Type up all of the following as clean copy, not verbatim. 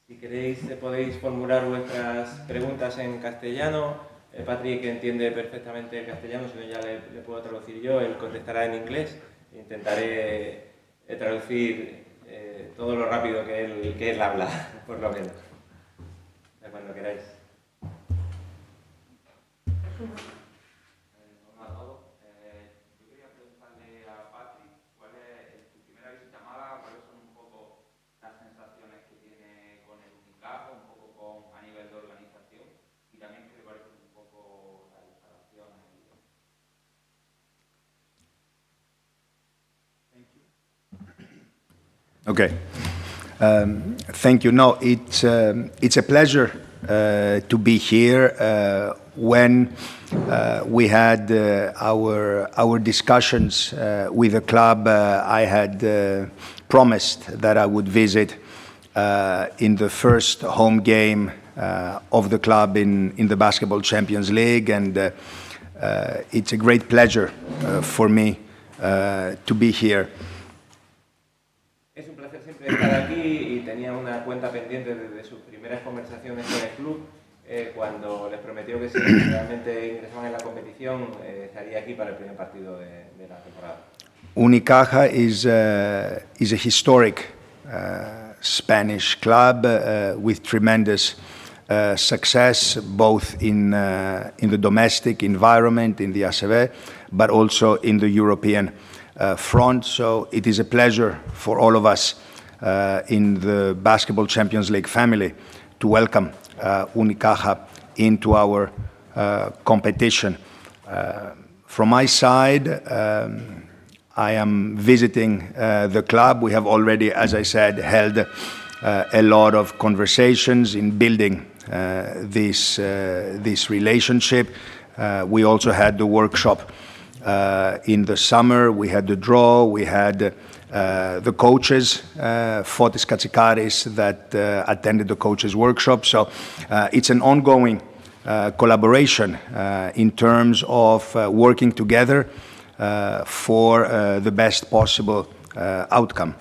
Si queréis, podéis formular vuestras preguntas en castellano. Patrick entiende perfectamente el castellano, si no ya le puedo traducir yo, él contestará en inglés. Intentaré traducir todo lo rápido que él habla, por lo menos. Cuando queráis. Hola a todos. Yo quería preguntarle a Patrick cuál es tu primera visita a Málaga, cuáles son un poco las sensaciones que tiene con el Unicaja, un poco a nivel de organización, y también qué le parece un poco las instalaciones. Okay. Thank you. No, it's a pleasure to be here. When we had our discussions with the club, I had promised that I would visit in the first home game of the club in the Basketball Champions League, and it's a great pleasure for me to be here. Es un placer siempre estar aquí y tenía una cuenta pendiente desde sus primeras conversaciones con el club cuando les prometió que si realmente ingresaban en la competición estaría aquí para el primer partido de la temporada. Unicaja is a historic Spanish club with tremendous success both in the domestic environment, in the ACB, but also in the European front. So it is a pleasure for all of us in the Basketball Champions League family to welcome Unicaja into our competition. From my side, I am visiting the club. We have already, as I said, held a lot of conversations in building this relationship. We also had the workshop in the summer. We had the draw. We had the coaches, Fotis Katsikaris, that attended the coaches' workshop. So it's an ongoing collaboration in terms of working together for the best possible outcome.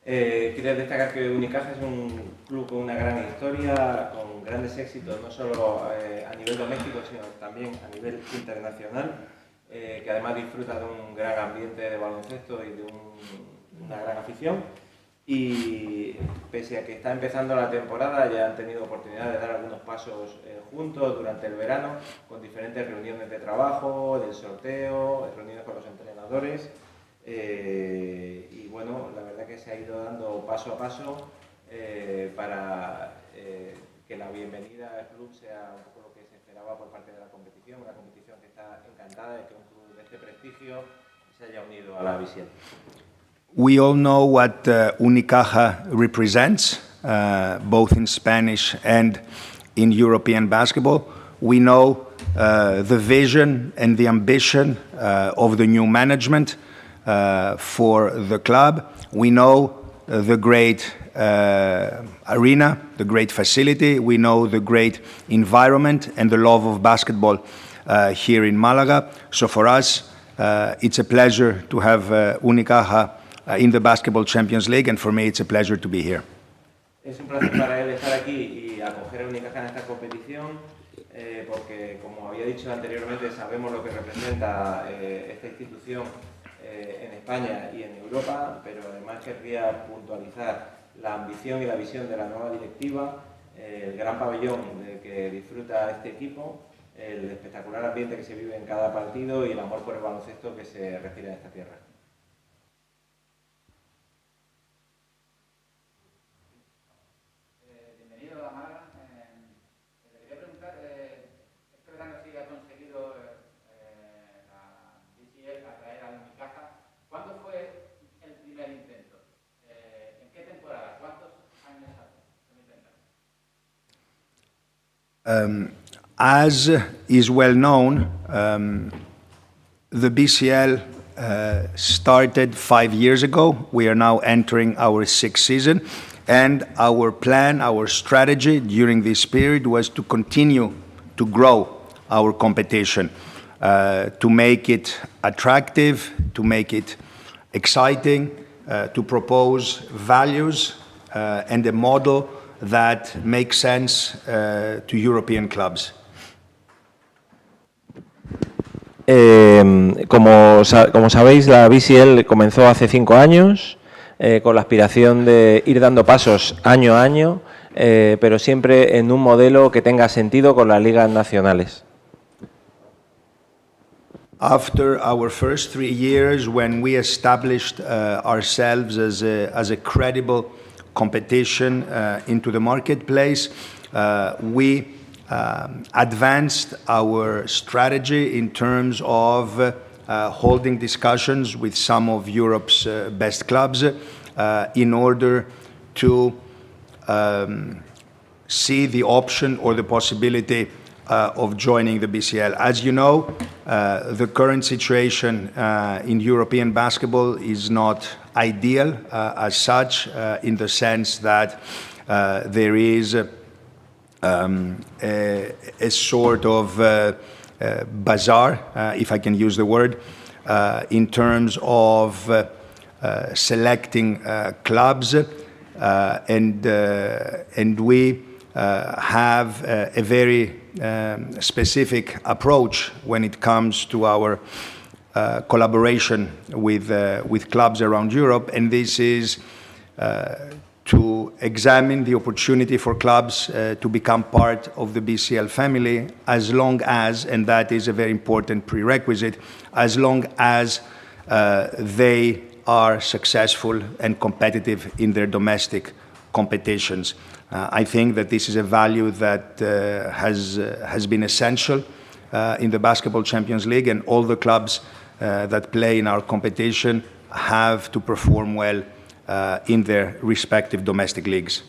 Quería destacar que Unicaja es un club con una gran historia, con grandes éxitos, no solo a nivel doméstico, sino también a nivel internacional, que además disfruta de un gran ambiente de baloncesto y de una gran afición. Y pese a que está empezando la temporada, ya han tenido oportunidad de dar algunos pasos juntos durante el verano, con diferentes reuniones de trabajo, del sorteo, reuniones con los entrenadores. Y bueno, la verdad que se ha ido dando paso a paso para que la bienvenida al club sea un poco lo que se esperaba por parte de la competición, una competición que está encantada de que un club de este prestigio se haya unido a la visión. We all know what Unicaja represents, both in Spanish and in European basketball. We know the vision and the ambition of the new management for the club. We know the great arena, the great facility. We know the great environment and the love of basketball here in Málaga. So for us, it's a pleasure to have Unicaja in the Basketball Champions League, and for me it's a pleasure to be here. Es un placer para él estar aquí y acoger a Unicaja en esta competición, porque como había dicho anteriormente, sabemos lo que representa esta institución en España y en Europa, pero además querría puntualizar la ambición y la visión de la nueva directiva, el gran pabellón del que disfruta este equipo, el espectacular ambiente que se vive en cada partido y el amor por el baloncesto que se respira en esta tierra. Bienvenido a Málaga. Le quería preguntar, este verano sí ha conseguido la BCL atraer a Unicaja. ¿Cuándo fue el primer intento? ¿En qué temporada? ¿Cuántos años hace? As is well known, the BCL started 5 years ago. We are now entering our 6th season, and our plan, our strategy during this period was to continue to grow our competition, to make it attractive, to make it exciting, to propose values and a model that makes sense to European clubs. Como sabéis, la BCL comenzó hace 5 años con la aspiración de ir dando pasos año a año, pero siempre en un modelo que tenga sentido con las ligas nacionales. After our first 3 years, when we established ourselves as a credible competition into the marketplace, we advanced our strategy in terms of holding discussions with some of Europe's best clubs in order to see the option or the possibility of joining the BCL. As you know, the current situation in European basketball is not ideal as such, in the sense that there is a sort of bazaar, if I can use the word, in terms of selecting clubs, and we have a very specific approach when it comes to our collaboration with clubs around Europe, and this is to examine the opportunity for clubs to become part of the BCL family, as long as, and that is a very important prerequisite, as long as they are successful and competitive in their domestic competitions. I think that this is a value that has been essential in the Basketball Champions League, and all the clubs that play in our competition have to perform well in their respective domestic leagues.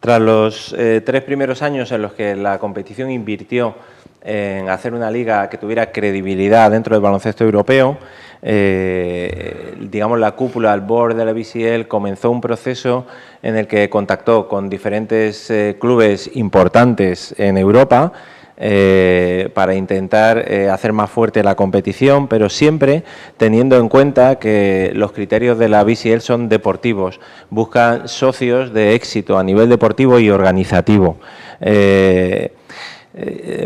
Tras los 3 primeros años en los que la competición invirtió en hacer una liga que tuviera credibilidad dentro del baloncesto europeo, digamos, la cúpula, el board de la BCL comenzó un proceso en el que contactó con diferentes clubes importantes en Europa para intentar hacer más fuerte la competición, pero siempre teniendo en cuenta que los criterios de la BCL son deportivos, buscan socios de éxito a nivel deportivo y organizativo.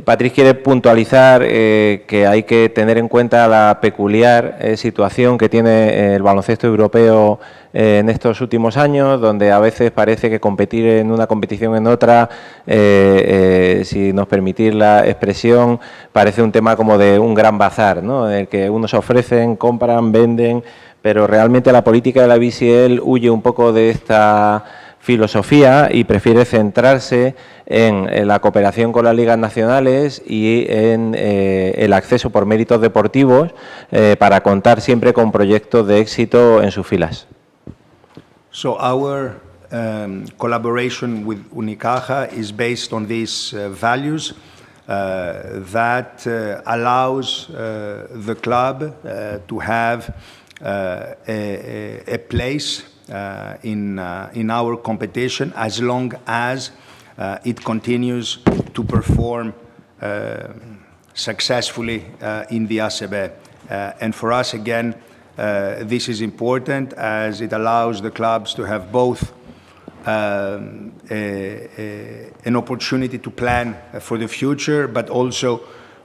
Patrick quiere puntualizar que hay que tener en cuenta la peculiar situación que tiene el baloncesto europeo en estos últimos años, donde a veces parece que competir en una competición en otra, si nos permitís la expresión, parece un tema como de un gran bazar, ¿no? En el que unos ofrecen, compran, venden, pero realmente la política de la BCL huye un poco de esta filosofía y prefiere centrarse en la cooperación con las ligas nacionales y en el acceso por méritos deportivos para contar siempre con proyectos de éxito en sus filas. So our collaboration with Unicaja is based on these values that allows the club to have a place in our competition, as long as it continues to perform successfully in the ACB. And for us, again, this is important, as it allows the clubs to have both an opportunity to plan for the future, but also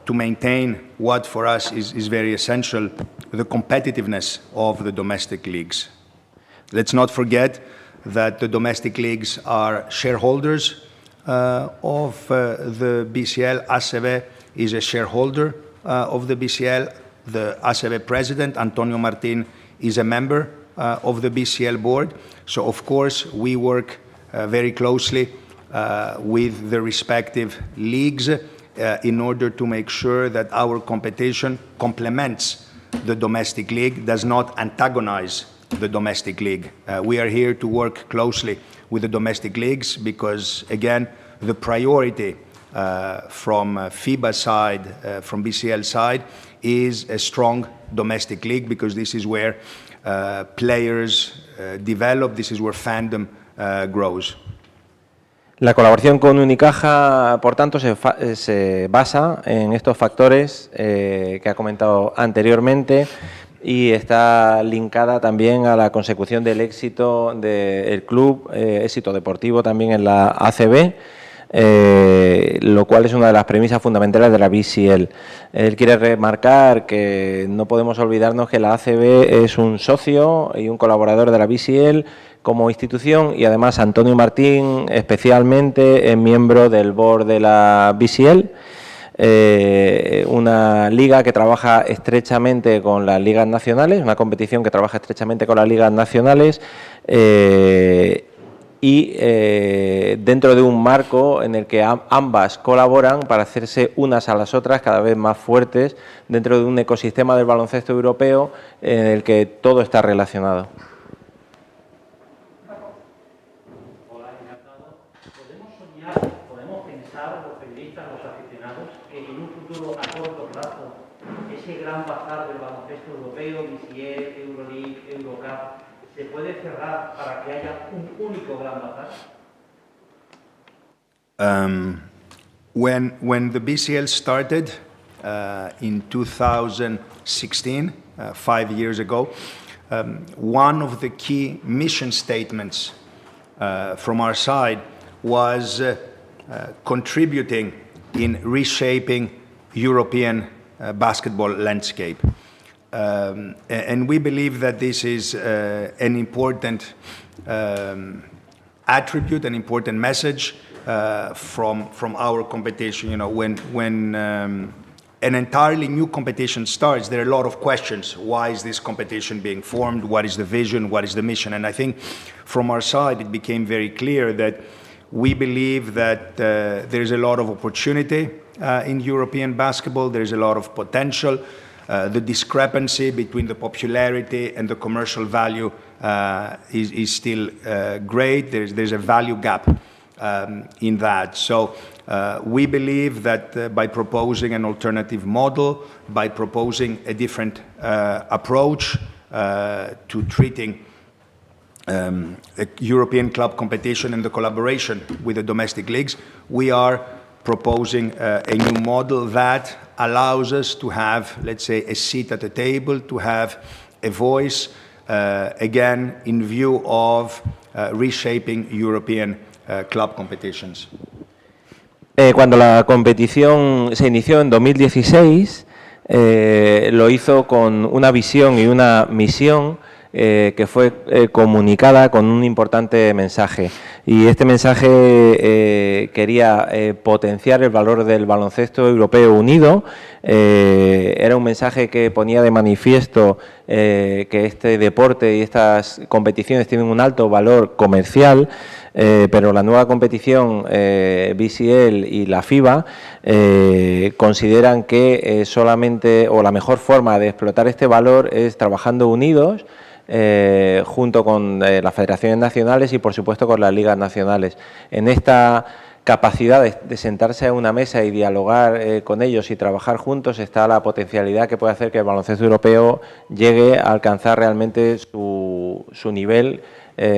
to maintain what for us is very essential, the competitiveness of the domestic leagues. Let's not forget that the domestic leagues are shareholders of the BCL. ACB is a shareholder of the BCL. The ACB president, Antonio Martín, is a member of the BCL board. So, of course, we work very closely with the respective leagues in order to make sure that our competition complements the domestic league, does not antagonize the domestic league. We are here to work closely with the domestic leagues because, again, the priority from FIBA side, from BCL side, is a strong domestic league, because this is where players develop, this is where fandom grows. La colaboración con Unicaja, por tanto, se basa en estos factores que ha comentado anteriormente, y está linkada también a la consecución del éxito del club, éxito deportivo también en la ACB, lo cual es una de las premisas fundamentales de la BCL. Él quiere remarcar que no podemos olvidarnos que la ACB es un socio y un colaborador de la BCL como institución, y además Antonio Martín especialmente es miembro del board de la BCL, una liga que trabaja estrechamente con las ligas nacionales, una competición que trabaja estrechamente con las ligas nacionales, y dentro de un marco en el que ambas colaboran para hacerse unas a las otras cada vez más fuertes dentro de un ecosistema del baloncesto europeo en el que todo está relacionado. Hola, encantado. ¿Podemos soñar, podemos pensar, los periodistas, los aficionados, que en un futuro a corto plazo ese gran bazar del baloncesto europeo, BCL, Euroleague, Eurocup, se puede cerrar para que haya un único gran bazar? When the BCL started in 2016, 5 years ago, one of the key mission statements from our side was contributing in reshaping European basketball landscape. And we believe that this is an important attribute, an important message from our competition. You know, when an entirely new competition starts, there are a lot of questions. Why is this competition being formed? What is the vision? What is the mission? And I think from our side, it became very clear that we believe that there is a lot of opportunity in European basketball. There is a lot of potential. The discrepancy between the popularity and the commercial value is still great. There's a value gap in that. So we believe that by proposing an alternative model, by proposing a different approach to treating a European club competition and the collaboration with the domestic leagues, we are proposing a new model that allows us to have, let's say, a seat at the table, to have a voice, again, in view of reshaping European club competitions. Cuando la competición se inició en 2016, lo hizo con una visión y una misión que fue comunicada con un importante mensaje. Y este mensaje quería potenciar el valor del baloncesto europeo unido. Era un mensaje que ponía de manifiesto que este deporte y estas competiciones tienen un alto valor comercial, pero la nueva competición BCL y la FIBA consideran que solamente, o la mejor forma de explotar este valor es trabajando unidos, junto con las federaciones nacionales y, por supuesto, con las ligas nacionales. En esta capacidad de sentarse a una mesa y dialogar con ellos y trabajar juntos está la potencialidad que puede hacer que el baloncesto europeo llegue a alcanzar realmente su nivel,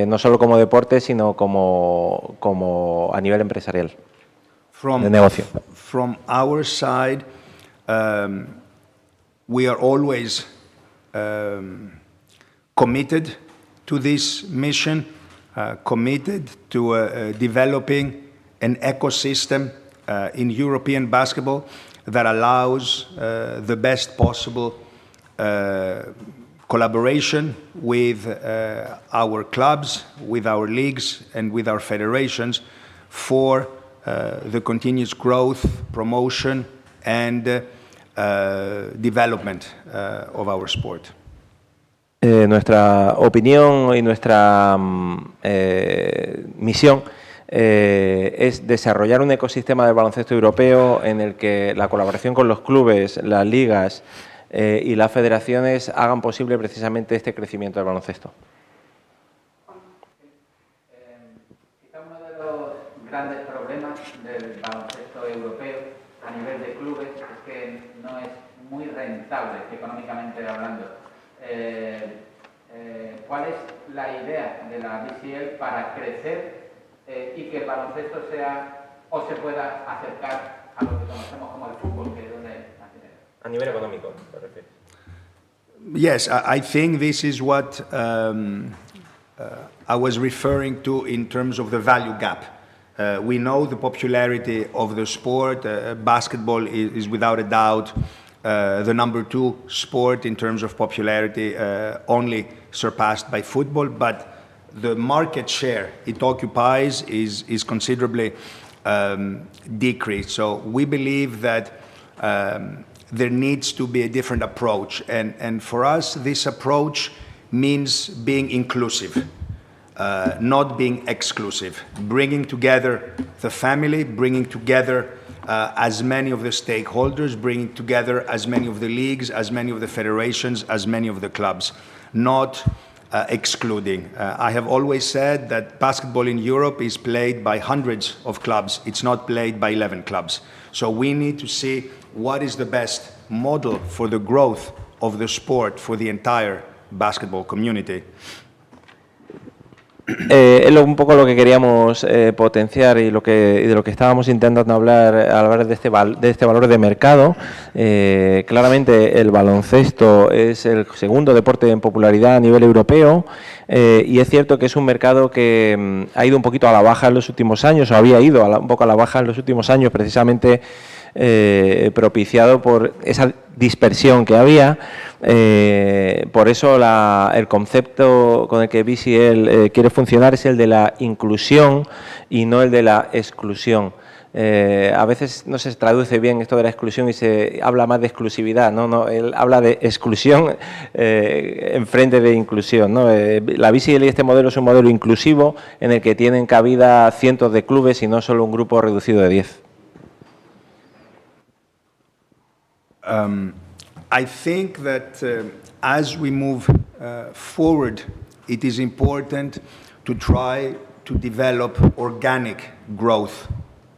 no solo como deporte, sino como a nivel empresarial, de negocio. From our side, we are always committed to this mission, committed to developing an ecosystem in European basketball that allows the best possible collaboration with our clubs, with our leagues, and with our federations for the continuous growth, promotion, and development of our sport. Nuestra opinión y nuestra misión es desarrollar un ecosistema del baloncesto europeo en el que la colaboración con los clubes, las ligas y las federaciones hagan posible precisamente este crecimiento del baloncesto. Quizá uno de los grandes problemas del baloncesto europeo a nivel de clubes es que no es muy rentable económicamente hablando. ¿Cuál es la idea de la BCL para crecer y que el baloncesto sea o se pueda acercar a lo que conocemos como el fútbol, que es donde a nivel económico, ¿te refieres? Yes, I think this is what I was referring to in terms of the value gap. We know the popularity of the sport. Basketball is without a doubt the number 2 sport in terms of popularity, only surpassed by football, but the market share it occupies is considerably decreased. So we believe that there needs to be a different approach. And for us, this approach means being inclusive, not being exclusive, bringing together the family, bringing together as many of the stakeholders, bringing together as many of the leagues, as many of the federations, as many of the clubs, not excluding. I have always said that basketball in Europe is played by hundreds of clubs. It's not played by 11 clubs. So we need to see what is the best model for the growth of the sport for the entire basketball community. Es un poco lo que queríamos potenciar y de lo que estábamos intentando hablar al hablar de este valor de mercado. Claramente el baloncesto es el segundo deporte en popularidad a nivel europeo y es cierto que es un mercado que ha ido un poquito a la baja en los últimos años, o había ido un poco a la baja en los últimos años, precisamente propiciado por esa dispersión que había. Por eso el concepto con el que BCL quiere funcionar es el de la inclusión y no el de la exclusión. A veces no se traduce bien esto de la exclusión y se habla más de exclusividad, no, él habla de exclusión en frente de inclusión, ¿no? La BCL y este modelo es un modelo inclusivo en el que tienen cabida cientos de clubes y no solo un grupo reducido de 10. I think that as we move forward, it is important to try to develop organic growth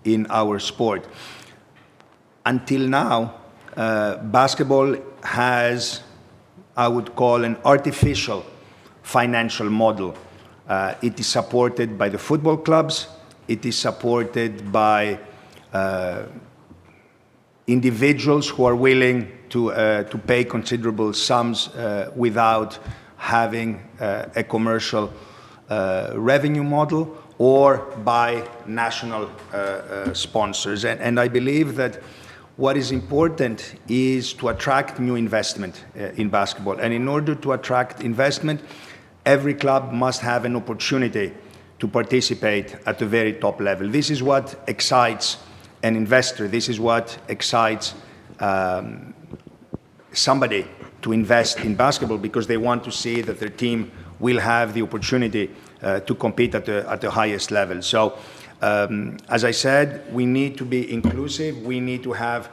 in our sport. Until now, basketball has, I would call, an artificial financial model. It is supported by the football clubs. It is supported by individuals who are willing to pay considerable sums without having a commercial revenue model, or by national sponsors. And I believe that what is important is to attract new investment in basketball. And in order to attract investment, every club must have an opportunity to participate at the very top level. This is what excites an investor. This is what excites somebody to invest in basketball, because they want to see that their team will have the opportunity to compete at the highest level. So, as I said, we need to be inclusive. We need to have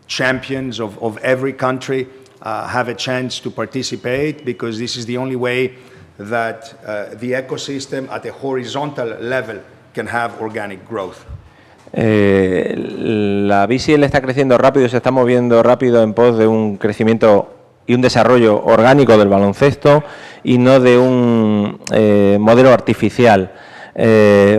champions of every country have a chance to participate, because this is the only way that the ecosystem at a horizontal level can have organic growth. La BCL está creciendo rápido y se está moviendo rápido en pos de un crecimiento y un desarrollo orgánico del baloncesto y no de un modelo artificial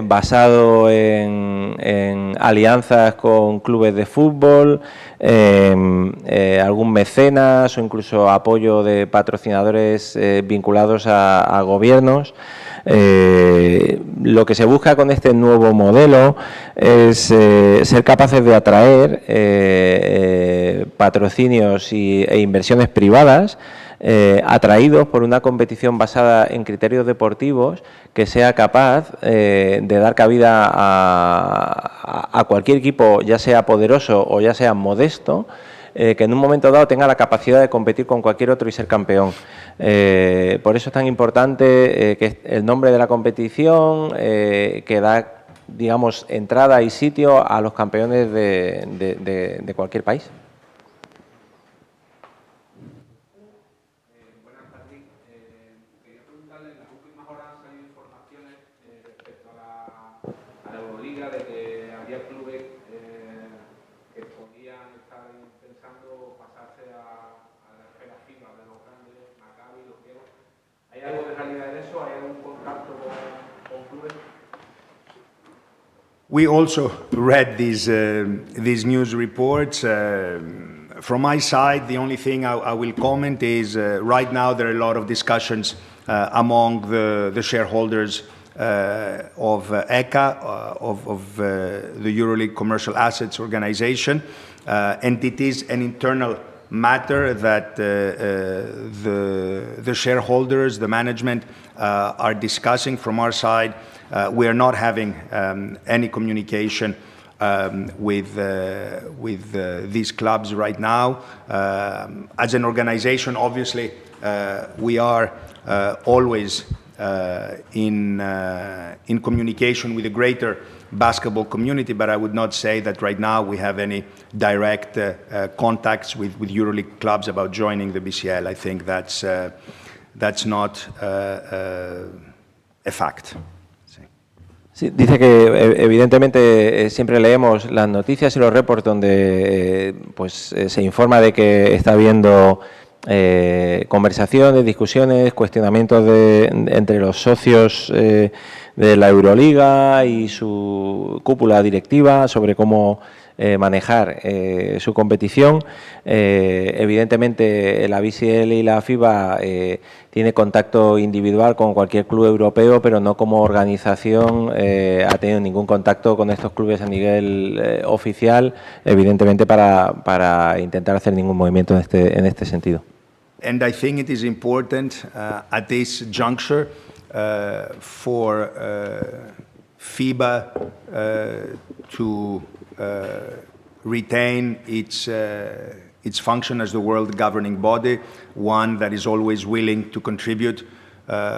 basado en alianzas con clubes de fútbol, algún mecenas o incluso apoyo de patrocinadores vinculados a gobiernos. Lo que se busca con este nuevo modelo es ser capaces de atraer patrocinios e inversiones privadas atraídos por una competición basada en criterios deportivos que sea capaz de dar cabida a cualquier equipo, ya sea poderoso o ya sea modesto, que en un momento dado tenga la capacidad de competir con cualquier otro y ser campeón. Por eso es tan importante que el nombre de la competición que da, digamos, entrada y sitio a los campeones de cualquier país. Buenas tardes. Quería preguntarle, en las últimas horas han salido informaciones respecto a la Euroliga, de que había clubes que podían estar pensando pasarse a la esfera FIBA de los grandes, Maccabi, los que. ¿Hay algo de realidad en eso? ¿Hay algún contacto con clubes? We also read these news reports. From my side, the only thing I will comment is right now there are a lot of discussions among the shareholders of ECA, of the EuroLeague Commercial Assets Organization, and it is an internal matter that the shareholders, the management are discussing. From our side, we are not having any communication with these clubs right now. As an organization, obviously, we are always in communication with the greater basketball community, but I would not say that right now we have any direct contacts with EuroLeague clubs about joining the BCL. I think that's not a fact. Sí, dice que evidentemente siempre leemos las noticias y los reports donde se informa de que está habiendo conversaciones, discusiones, cuestionamientos entre los socios de la Euroliga y su cúpula directiva sobre cómo manejar su competición. Evidentemente la BCL y la FIBA tiene contacto individual con cualquier club europeo, pero no como organización ha tenido ningún contacto con estos clubes a nivel oficial, evidentemente para intentar hacer ningún movimiento en este sentido. And I think it is important at this juncture for FIBA to retain its function as the world governing body, one that is always willing to contribute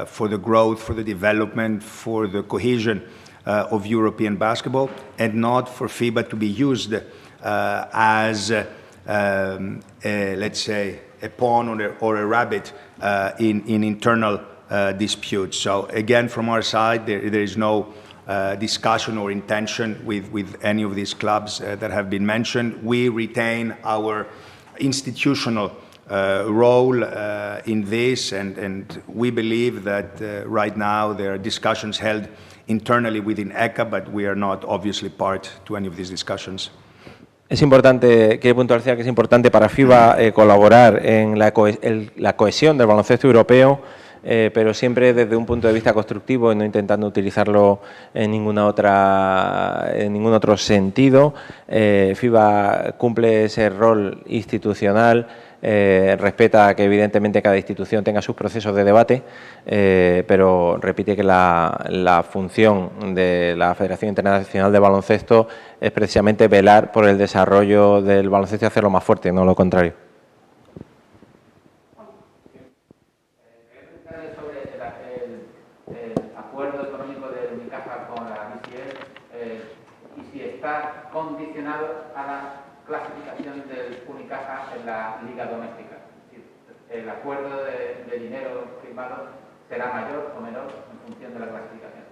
for the growth, for the development, for the cohesion of European basketball, and not for FIBA to be used as, let's say, a pawn or a rabbit in internal disputes. So again, from our side, there is no discussion or intention with any of these clubs that have been mentioned. We retain our institutional role in this, and we believe that right now there are discussions held internally within ECA, but we are not obviously part to any of these discussions. Es importante, quiero puntualizar que es importante para FIBA colaborar en la cohesión del baloncesto europeo, pero siempre desde un punto de vista constructivo y no intentando utilizarlo en ningún otro sentido. FIBA cumple ese rol institucional, respeta que evidentemente cada institución tenga sus procesos de debate, pero repite que la función de la Federación Internacional de Baloncesto es precisamente velar por el desarrollo del baloncesto y hacerlo más fuerte, no lo contrario. Está condicionado a la clasificación del Unicaja en la liga doméstica. Es decir, el acuerdo de dinero firmado será mayor o menor en función de la clasificación.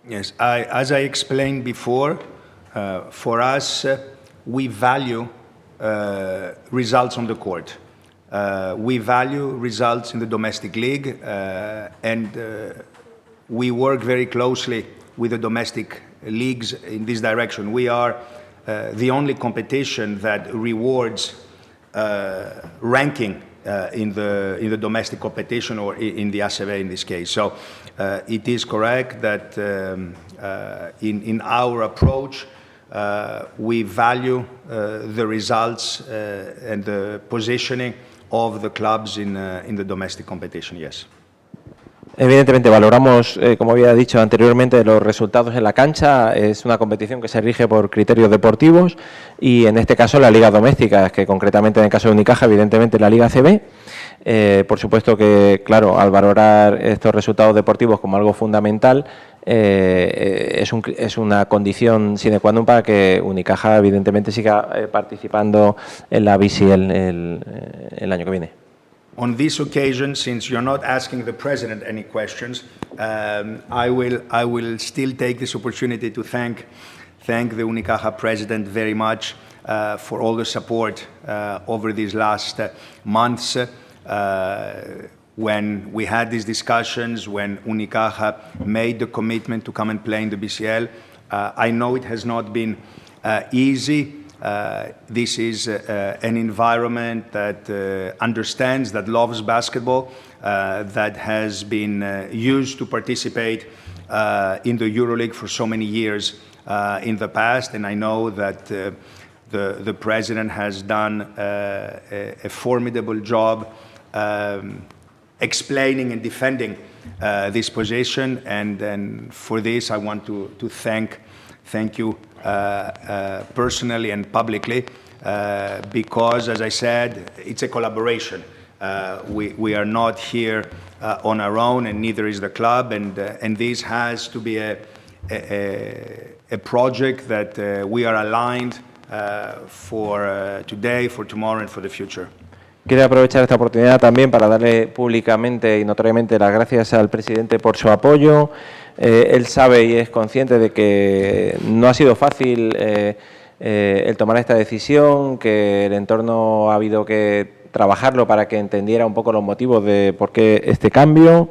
Yes, as I explained before, for us, we value results on the court. We value results in the domestic league, and we work very closely with the domestic leagues in this direction. We are the only competition that rewards ranking in the domestic competition, or in the ACB in this case. So it is correct that in our approach we value the results and the positioning of the clubs in the domestic competition, yes. Evidentemente valoramos, como había dicho anteriormente, los resultados en la cancha. Es una competición que se rige por criterios deportivos y en este caso la liga doméstica, que concretamente en el caso de Unicaja, evidentemente la liga ACB. Por supuesto que, claro, al valorar estos resultados deportivos como algo fundamental, es una condición sine qua non para que Unicaja evidentemente siga participando en la BCL el año que viene. On this occasion, since you're not asking the president any questions, I will still take this opportunity to thank the Unicaja president very much for all the support over these last months. When we had these discussions, when Unicaja made the commitment to come and play in the BCL, I know it has not been easy. This is an environment that understands, that loves basketball, that has been used to participate in the EuroLeague for so many years in the past, and I know that the president has done a formidable job explaining and defending this position, and for this I want to thank you personally and publicly, because, as I said, it's a collaboration. We are not here on our own, and neither is the club, and this has to be a project that we are aligned for today, for tomorrow, and for the future. Quiero aprovechar esta oportunidad también para darle públicamente y notoriamente las gracias al presidente por su apoyo. Él sabe y es consciente de que no ha sido fácil el tomar esta decisión, que el entorno ha habido que trabajarlo para que entendiera un poco los motivos de por qué este cambio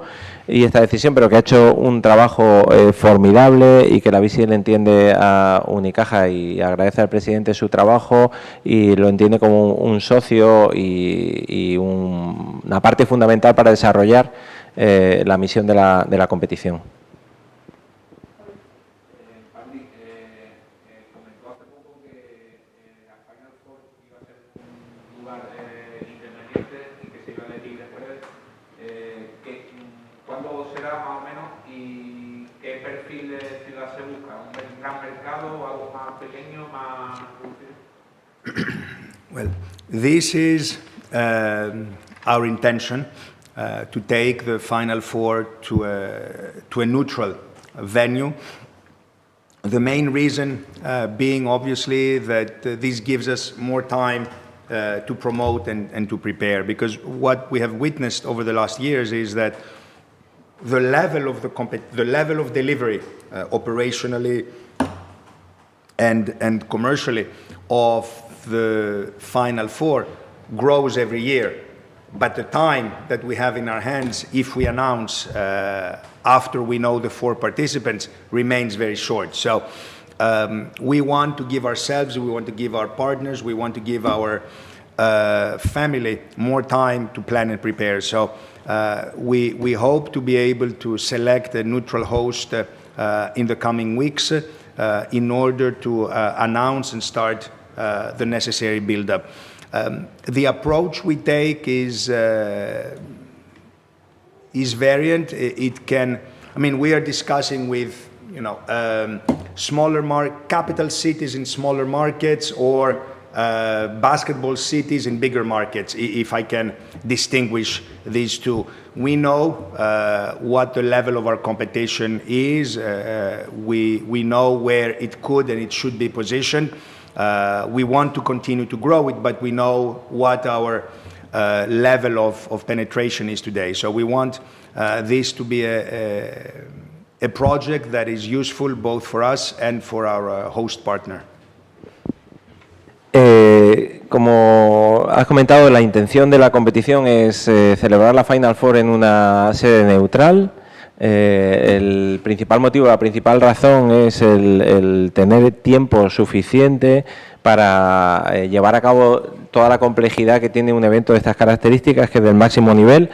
y esta decisión, pero que ha hecho un trabajo formidable y que la VISI le entiende a Unicaja y agradece al presidente su trabajo y lo entiende como un socio y una parte fundamental para desarrollar la misión de la competición. ¿Cuándo será más o menos y qué perfil de ciudad se busca? ¿Un gran mercado o algo más pequeño, más reducido? Well, this is our intention to take the Final Four to a neutral venue. The main reason being obviously that this gives us more time to promote and to prepare, because what we have witnessed over the last years is that the level of delivery operationally and commercially of the Final Four grows every year. But the time that we have in our hands, if we announce after we know the 4 participants, remains very short. So we want to give ourselves, we want to give our partners, we want to give our family more time to plan and prepare. So we hope to be able to select a neutral host in the coming weeks in order to announce and start the necessary build-up. The approach we take is variant. It can, I mean, we are discussing with, you know, smaller capital cities in smaller markets, or basketball cities in bigger markets, if I can distinguish these two. We know what the level of our competition is. We know where it could and it should be positioned. We want to continue to grow it, but we know what our level of penetration is today. So we want this to be a project that is useful both for us and for our host partner. Como has comentado, la intención de la competición es celebrar la Final Four en una sede neutral. El principal motivo, la principal razón es el tener tiempo suficiente para llevar a cabo toda la complejidad que tiene un evento de estas características, que es del máximo nivel.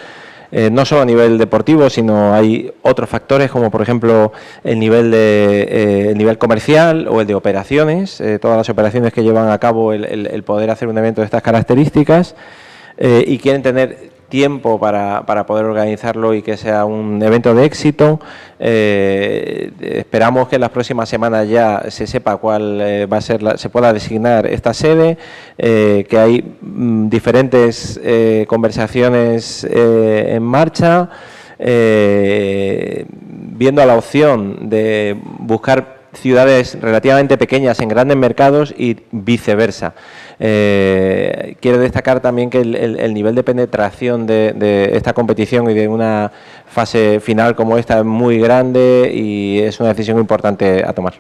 No solo a nivel deportivo, sino hay otros factores como, por ejemplo, el nivel comercial o el de operaciones, todas las operaciones que llevan a cabo el poder hacer un evento de estas características, y quieren tener tiempo para poder organizarlo y que sea un evento de éxito. Esperamos que en las próximas semanas ya se sepa cuál va a ser, se pueda designar esta sede, que hay diferentes conversaciones en marcha, viendo la opción de buscar ciudades relativamente pequeñas en grandes mercados y viceversa. Quiero destacar también que el nivel de penetración de esta competición y de una fase final como esta es muy grande y es una decisión importante a tomar.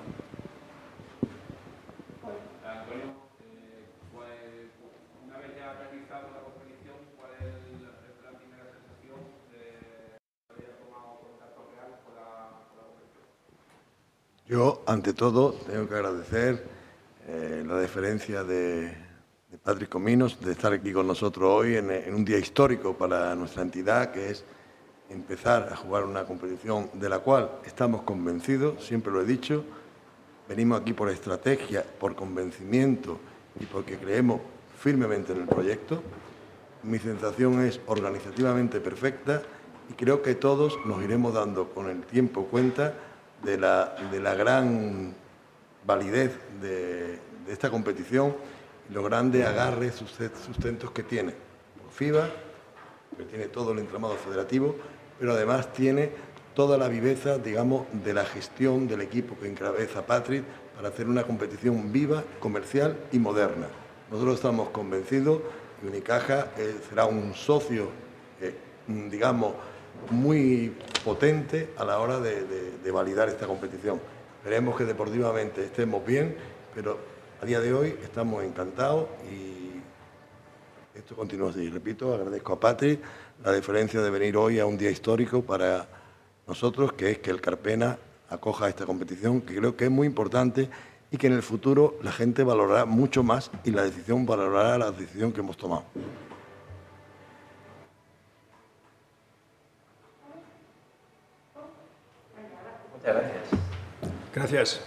Yo, ante todo, tengo que agradecer la deferencia de Patrick Comninos de estar aquí con nosotros hoy en un día histórico para nuestra entidad, que es empezar a jugar una competición de la cual estamos convencidos, siempre lo he dicho, venimos aquí por estrategia, por convencimiento y porque creemos firmemente en el proyecto. Mi sensación es organizativamente perfecta y creo que todos nos iremos dando con el tiempo cuenta de la gran validez de esta competición y los grandes agarres, sustentos que tiene. Por FIBA, que tiene todo el entramado federativo, pero además tiene toda la viveza, digamos, de la gestión del equipo que encabeza Patrick para hacer una competición viva, comercial y moderna. Nosotros estamos convencidos que Unicaja será un socio, digamos, muy potente a la hora de validar esta competición. Esperemos que deportivamente estemos bien, pero a día de hoy estamos encantados y esto continúa así. Repito, agradezco a Patrick la deferencia de venir hoy a un día histórico para nosotros, que es que el Carpena acoja esta competición, que creo que es muy importante y que en el futuro la gente valorará mucho más y la decisión valorará la decisión que hemos tomado. Muchas gracias. Gracias.